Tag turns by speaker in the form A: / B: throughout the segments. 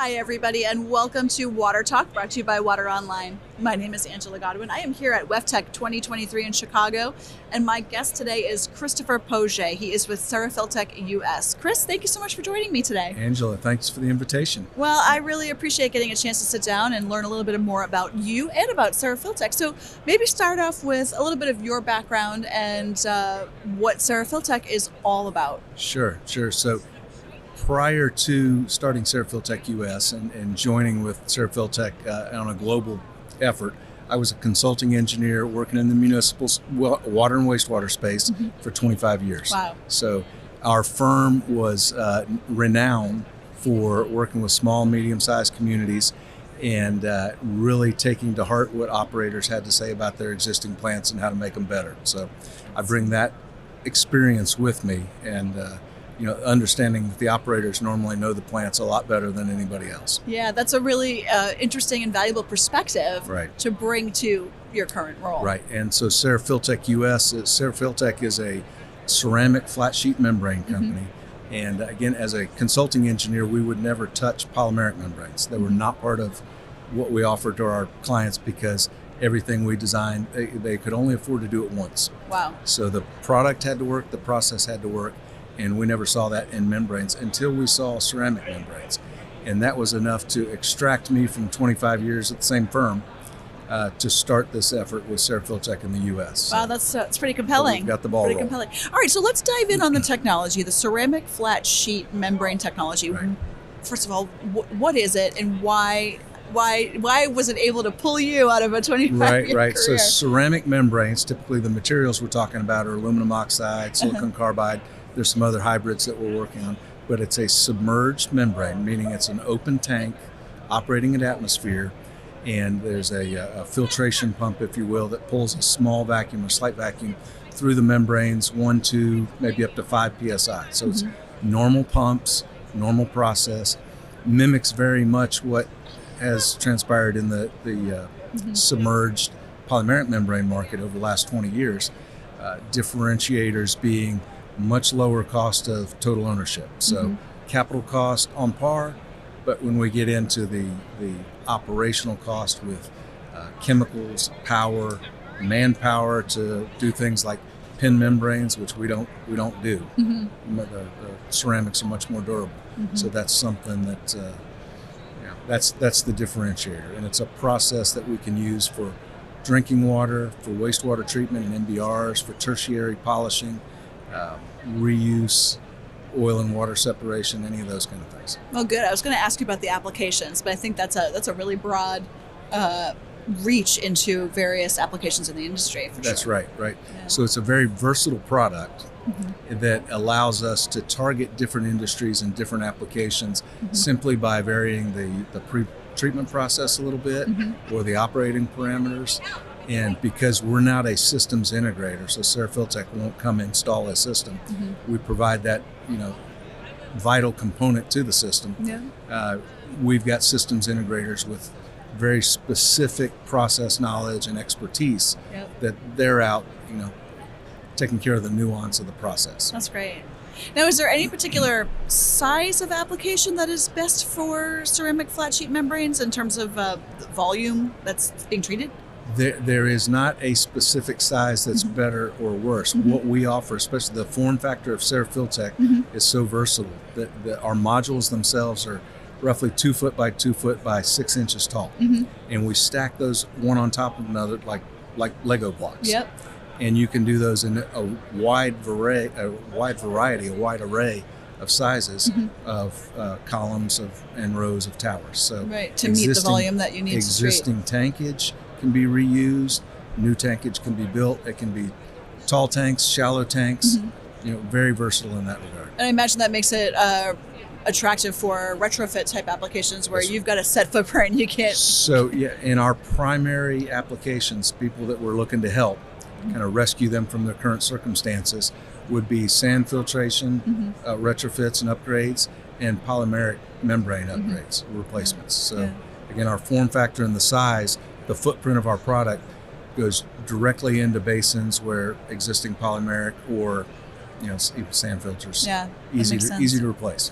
A: Hi, everybody, and welcome to Water Talk, brought to you by Water Online. My name is Angela Godwin. I am here at WEFTEC 2023 in Chicago, and my guest today is Christopher Poje. He is with Cerafiltec US. Chris, thank you so much for joining me today.
B: Angela, thanks for the invitation.
A: Well, I really appreciate getting a chance to sit down and learn a little bit more about you and about Cerafiltec. So maybe start off with a little bit of your background and what Cerafiltec is all about.
B: Sure. So prior to starting Cerafiltec US and joining with Cerafiltec on a global effort, I was a consulting engineer working in the municipal water and wastewater space for 25 years.
A: Wow.
B: So our firm was renowned for working with small, medium-sized communities and really taking to heart what operators had to say about their existing plants and how to make them better. So I bring that experience with me and understanding that the operators normally know the plants a lot better than anybody else.
A: Yeah, that's a really interesting and valuable perspective
B: Right.
A: to bring to your current role.
B: Right, and so Cerafiltec US, Cerafiltec is a ceramic flat sheet membrane company. And again, as a consulting engineer, we would never touch polymeric membranes. They were not part of what we offered to our clients because everything we designed, they could only afford to do it once.
A: Wow.
B: So the product had to work, the process had to work, and we never saw that in membranes until we saw ceramic membranes. And that was enough to extract me from 25 years at the same firm to start this effort with Cerafiltec in the U.S.
A: Wow, that's pretty compelling.
B: We've got the ball
A: Pretty
B: rolling.
A: compelling. All right, so let's dive in on the technology, the ceramic flat sheet membrane technology.
B: Right.
A: First of all, what is it, and why was it able to pull you out of a 25-year
B: Right. So
A: career?
B: ceramic membranes, typically the materials we're talking about are aluminum oxide, silicon carbide. There's some other hybrids that we're working on, but it's a submerged membrane, meaning it's an open tank operating in atmosphere, and there's a filtration pump, if you will, that pulls a small vacuum or slight vacuum through the membranes, 1, 2, maybe up to 5 psi. So it's normal pumps, normal process, mimics very much what has transpired in the submerged polymeric membrane market over the last 20 years. Differentiators being much lower cost of total ownership. So capital cost on par, but when we get into the operational cost with chemicals, power, manpower to do things like pin membranes, which we don't do. The ceramics are much more durable. So that's something that that's the differentiator, and it's a process that we can use for drinking water, for wastewater treatment and MBRs, for tertiary polishing, reuse, oil and water separation, any of those kind of things.
A: Well, good. I was going to ask you about the applications, but I think that's a really broad reach into various applications in the industry.
B: That's
A: sure.
B: right.
A: Yeah.
B: So it's a very versatile product that allows us to target different industries and different applications simply by varying the pre-treatment process a little bit or the operating parameters. And because we're not a systems integrator, so Cerafiltec won't come install a system, we provide that vital component to the system.
A: Yeah.
B: We've got systems integrators with very specific process knowledge and expertise that they're out, taking care of the nuance of the process.
A: That's great. Now, is there any particular size of application that is best for ceramic flat sheet membranes in terms of the volume that's being treated?
B: There is not a specific size that's better or worse. What we offer, especially the form factor of Cerafiltec, is so versatile that our modules themselves are roughly 2 foot by 2 foot by 6 inches tall, and we stack those one on top of another like Lego blocks.
A: Yep.
B: And you can do those in a wide array of sizes of columns and rows of towers. So
A: to meet the volume that you need.
B: Existing tankage can be reused, new tankage can be built. It can be tall tanks, shallow tanks. Very versatile in that regard.
A: And I imagine that makes it attractive for retrofit type applications where you've got a set footprint and you can't.
B: So in our primary applications, people that we're looking to help kind of rescue them from their current circumstances would be sand filtration, retrofits and upgrades, and polymeric membrane upgrades, replacements. So again, our form factor and the size, the footprint of our product goes directly into basins where existing polymeric or even sand filters easy to replace.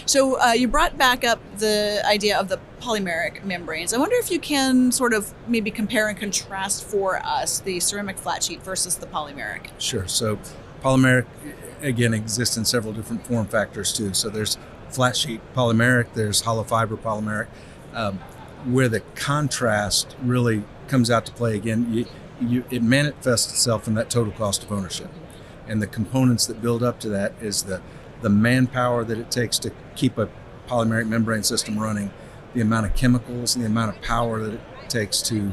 A: So you brought back up the idea of the polymeric membranes. I wonder if you can sort of maybe compare and contrast for us the ceramic flat sheet versus the polymeric.
B: Sure. So polymeric, again, exists in several different form factors too. So there's flat sheet polymeric, there's hollow fiber polymeric, where the contrast really comes out to play again. It manifests itself in that total cost of ownership. And the components that build up to that is the manpower that it takes to keep a polymeric membrane system running, the amount of chemicals and the amount of power that it takes to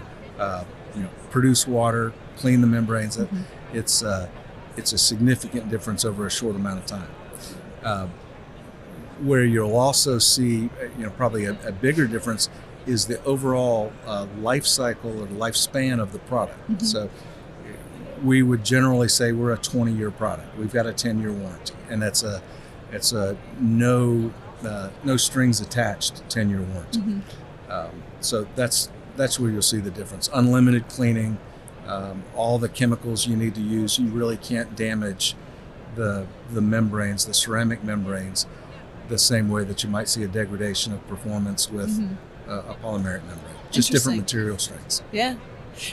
B: produce water, clean the membranes. It's a significant difference over a short amount of time. Where you'll also see, probably a bigger difference is the overall life cycle or lifespan of the product. Mm-hmm. So we would generally say we're a 20-year product. We've got a 10-year warranty, and it's a no strings attached 10-year warranty. Mm-hmm. So that's where you'll see the difference. Unlimited cleaning, all the chemicals you need to use. You really can't damage the membranes, the ceramic membranes, the same way that you might see a degradation of performance with a polymeric membrane. Just different material strengths.
A: Yeah.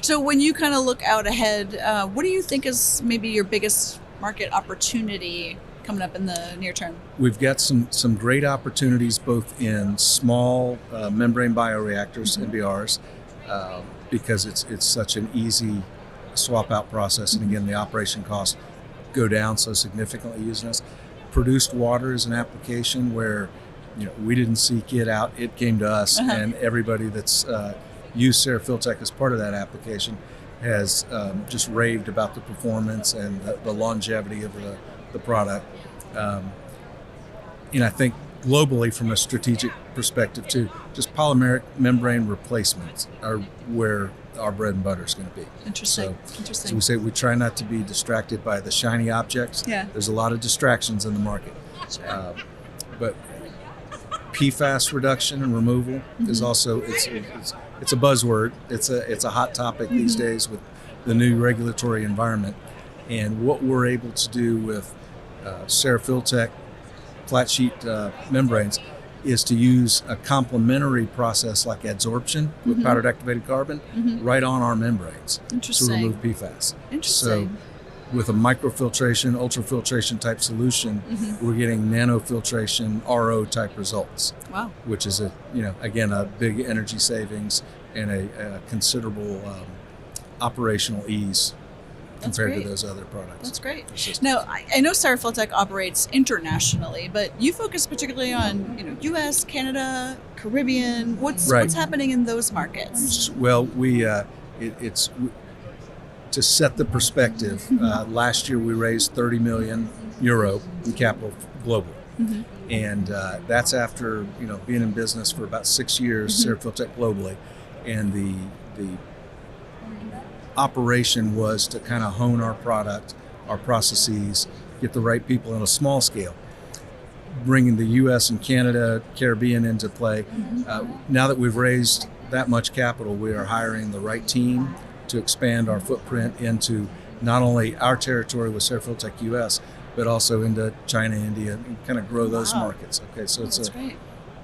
A: So when you kind of look out ahead, what do you think is maybe your biggest market opportunity coming up in the near term?
B: We've got some great opportunities both in small membrane bioreactors, MBRs, because it's such an easy swap out process, and again the operation costs go down so significantly using us. Produced water is an application where we didn't seek it out; it came to us, and everybody that's used Cerafiltec as part of that application has just raved about the performance and the longevity of the product. And I think globally, from a strategic perspective too, just polymeric membrane replacements are where our bread and butter is going to be.
A: Interesting.
B: So we say we try not to be distracted by the shiny objects.
A: Yeah.
B: There's a lot of distractions in the market.
A: Sure.
B: But PFAS reduction and removal is also it's a buzzword. It's a hot topic these days with the new regulatory environment, and what we're able to do with Cerafiltec flat sheet membranes is to use a complementary process like adsorption with powdered activated carbon right on our membranes to remove PFAS.
A: Interesting.
B: So with a microfiltration, ultrafiltration type solution, we're getting nanofiltration, RO type results.
A: Wow.
B: Which is again a big energy savings and a considerable operational ease compared to those other products.
A: That's great. Now, I know Cerafiltec operates internationally, but you focus particularly on U.S., Canada, Caribbean. What's happening in those markets?
B: Well, it's to set the perspective. Last year we raised 30 million euro in capital globally, and that's after being in business for about 6 years, Cerafiltec globally, and the operation was to kind of hone our product, our processes, get the right people on a small scale, bringing the U.S. and Canada, Caribbean into play. Now that we've raised that much capital, we are hiring the right team to expand our footprint into not only our territory with Cerafiltec U.S., but also into China, India, and kind of grow those markets. Okay, so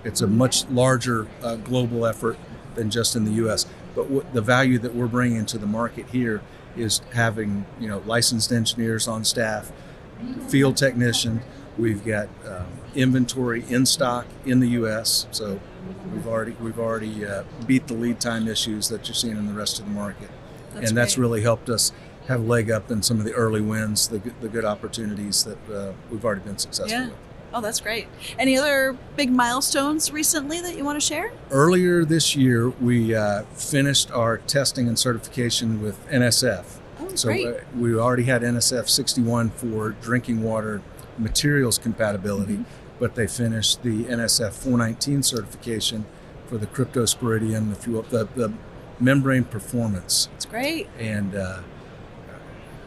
B: it's a much larger global effort than just in the U.S. But the value that we're bringing to the market here is having licensed engineers on staff, field technicians. We've got inventory in stock in the U.S. So we've already beat the lead time issues that you're seeing in the rest of the market, that's really helped us have a leg up in some of the early wins, the good opportunities that we've already been successful with.
A: Oh, that's great. Any other big milestones recently that you want to share?
B: Earlier this year, we finished our testing and certification with NSF.
A: Oh,
B: so
A: great.
B: We already had NSF 61 for drinking water materials compatibility, but they finished the NSF 419 certification for the cryptosporidium, the membrane performance.
A: That's great.
B: And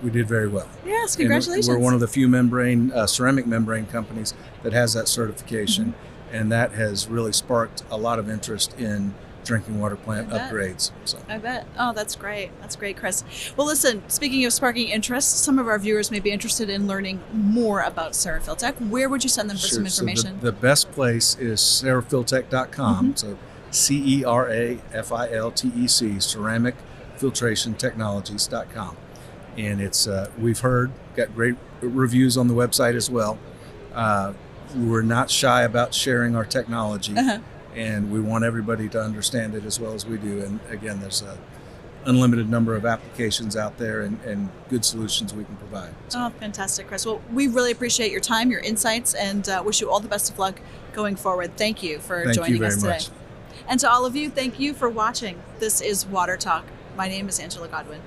B: we did very well.
A: Yes, congratulations.
B: And we're one of the few ceramic membrane companies that has that certification, and that has really sparked a lot of interest in drinking water plant
A: I bet.
B: upgrades. So.
A: I bet. Oh, that's great. That's great, Chris. Well, listen, speaking of sparking interest, some of our viewers may be interested in learning more about Cerafiltec. Where would you send them for some information?
B: So the best place is cerafiltec.com. So CERAFILTEC, ceramic filtration technologies.com. And it's, we've heard, got great reviews on the website as well. We're not shy about sharing our technology. And we want everybody to understand it as well as we do. And again, there's a unlimited number of applications out there and good solutions we can provide. So.
A: Oh, fantastic, Chris. Well, we really appreciate your time, your insights, and wish you all the best of luck going forward. Thank you for joining us today.
B: Much.
A: And to all of you, thank you for watching. This is Water Talk. My name is Angela Godwin.